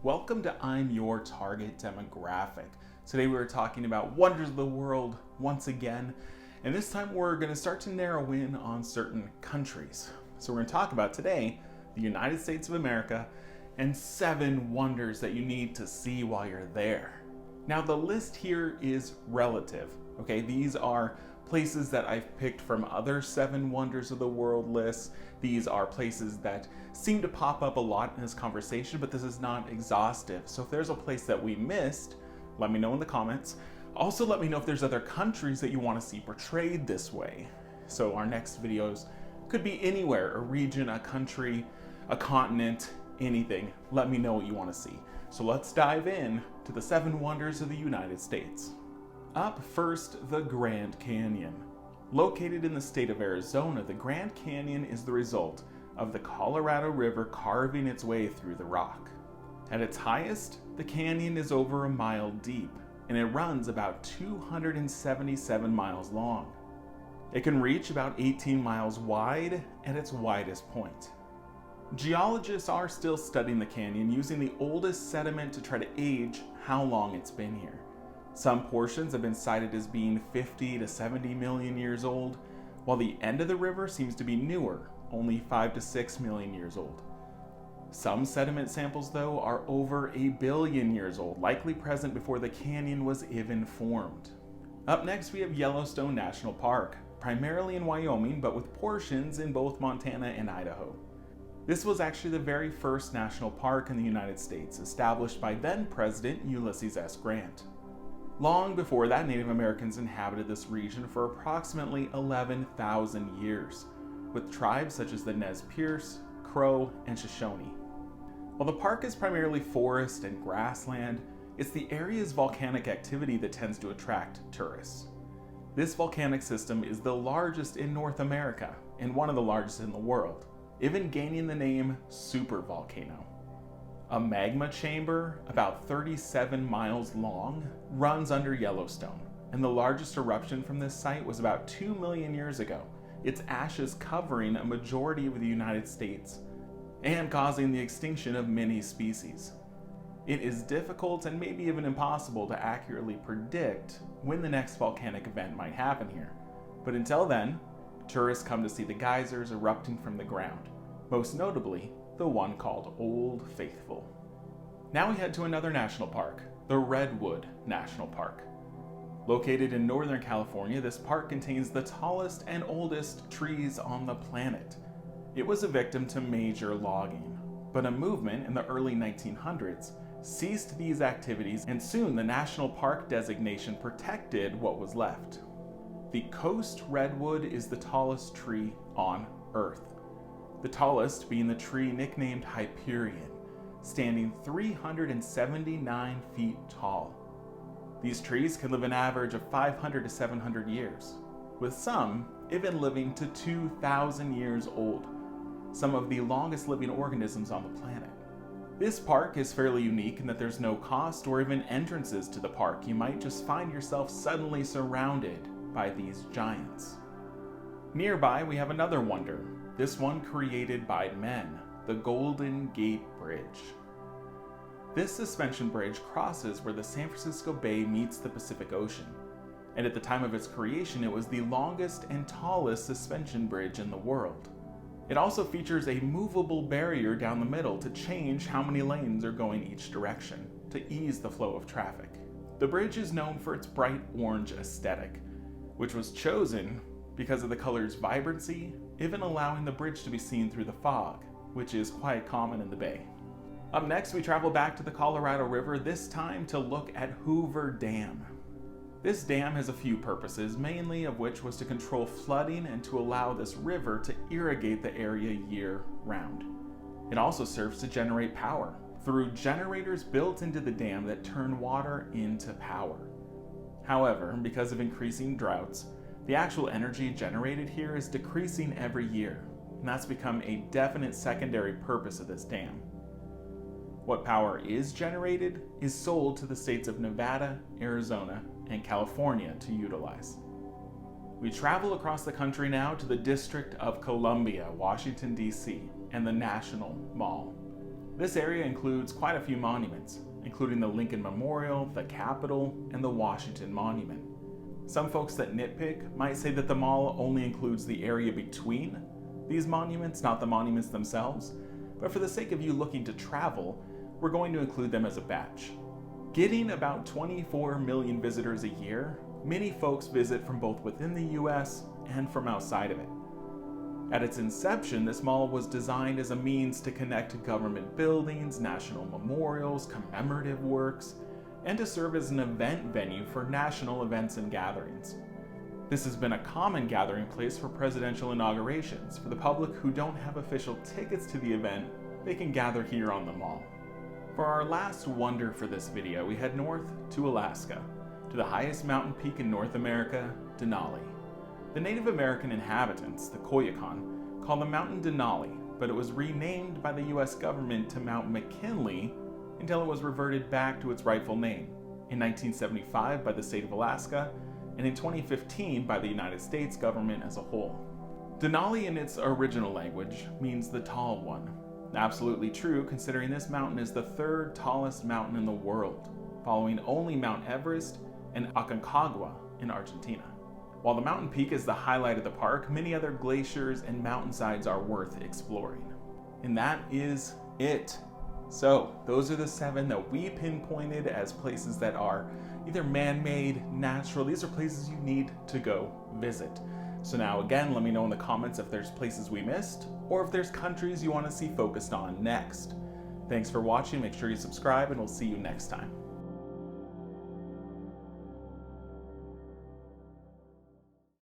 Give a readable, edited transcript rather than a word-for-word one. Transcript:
Welcome to I'm Your Target Demographic. Today we're talking about wonders of the world once again, and this time we're going to start to narrow in on certain countries. So we're going to talk about today the United States of America and 7 wonders that you need to see while you're there. Now the list here is relative, okay? These are places that I've picked from other 7 wonders of the world lists. These are places that seem to pop up a lot in this conversation, but this is not exhaustive. So if there's a place that we missed, let me know in the comments. Also let me know if there's other countries that you want to see portrayed this way. So our next videos could be anywhere, a region, a country, a continent, anything. Let me know what you want to see. So let's dive in to the 7 wonders of the United States. Up first, the Grand Canyon. Located in the state of Arizona, the Grand Canyon is the result of the Colorado River carving its way through the rock. At its highest, the canyon is over a mile deep, and it runs about 277 miles long. It can reach about 18 miles wide at its widest point. Geologists are still studying the canyon using the oldest sediment to try to age how long it's been here. Some portions have been cited as being 50 to 70 million years old, while the end of the river seems to be newer, only 5 to 6 million years old. Some sediment samples, though, are over 1 billion years old, likely present before the canyon was even formed. Up next, we have Yellowstone National Park, primarily in Wyoming, but with portions in both Montana and Idaho. This was actually the very first national park in the United States, established by then-President Ulysses S. Grant. Long before that, Native Americans inhabited this region for approximately 11,000 years, with tribes such as the Nez Perce, Crow, and Shoshone. While the park is primarily forest and grassland, it's the area's volcanic activity that tends to attract tourists. This volcanic system is the largest in North America and one of the largest in the world, even gaining the name supervolcano. A magma chamber, about 37 miles long, runs under Yellowstone, and the largest eruption from this site was about 2 million years ago, its ashes covering a majority of the United States and causing the extinction of many species. It is difficult and maybe even impossible to accurately predict when the next volcanic event might happen here, but until then, tourists come to see the geysers erupting from the ground, most notably the one called Old Faithful. Now we head to another national park, the Redwood National Park. Located in Northern California, this park contains the tallest and oldest trees on the planet. It was a victim to major logging, but a movement in the early 1900s ceased these activities, and soon the national park designation protected what was left. The coast redwood is the tallest tree on Earth, the tallest being the tree nicknamed Hyperion, standing 379 feet tall. These trees can live an average of 500 to 700 years, with some even living to 2,000 years old, some of the longest living organisms on the planet. This park is fairly unique in that there's no cost or even entrances to the park. You might just find yourself suddenly surrounded by these giants. Nearby, we have another wonder, this one created by men, the Golden Gate Bridge. This suspension bridge crosses where the San Francisco Bay meets the Pacific Ocean, and at the time of its creation, it was the longest and tallest suspension bridge in the world. It also features a movable barrier down the middle to change how many lanes are going each direction, to ease the flow of traffic. The bridge is known for its bright orange aesthetic, which was chosen because of the color's vibrancy, even allowing the bridge to be seen through the fog, which is quite common in the Bay. Up next, we travel back to the Colorado River, this time to look at Hoover Dam. This dam has a few purposes, mainly of which was to control flooding and to allow this river to irrigate the area year-round. It also serves to generate power through generators built into the dam that turn water into power. However, because of increasing droughts, the actual energy generated here is decreasing every year, and that's become a definite secondary purpose of this dam. What power is generated is sold to the states of Nevada, Arizona, and California to utilize. We travel across the country now to the District of Columbia, Washington, D.C., and the National Mall. This area includes quite a few monuments, including the Lincoln Memorial, the Capitol, and the Washington Monument. Some folks that nitpick might say that the mall only includes the area between these monuments, not the monuments themselves, but for the sake of you looking to travel, we're going to include them as a batch. Getting about 24 million visitors a year, many folks visit from both within the US and from outside of it. At its inception, this mall was designed as a means to connect government buildings, national memorials, commemorative works, and to serve as an event venue for national events and gatherings. This has been a common gathering place for presidential inaugurations. For the public who don't have official tickets to the event, they can gather here on the mall. For our last wonder for this video, we head north to Alaska, to the highest mountain peak in North America, Denali. The Native American inhabitants, the Koyukon, call the mountain Denali, but it was renamed by the US government to Mount McKinley until it was reverted back to its rightful name, in 1975 by the state of Alaska, and in 2015 by the United States government as a whole. Denali in its original language means the tall one. Absolutely true, considering this mountain is the third tallest mountain in the world, following only Mount Everest and Aconcagua in Argentina. While the mountain peak is the highlight of the park, many other glaciers and mountainsides are worth exploring. And that is it. So, those are the 7 that we pinpointed as places that are either man-made, natural. These are places you need to go visit. So now again, let me know in the comments if there's places we missed, or if there's countries you want to see focused on next. Thanks for watching, make sure you subscribe, and we'll see you next time.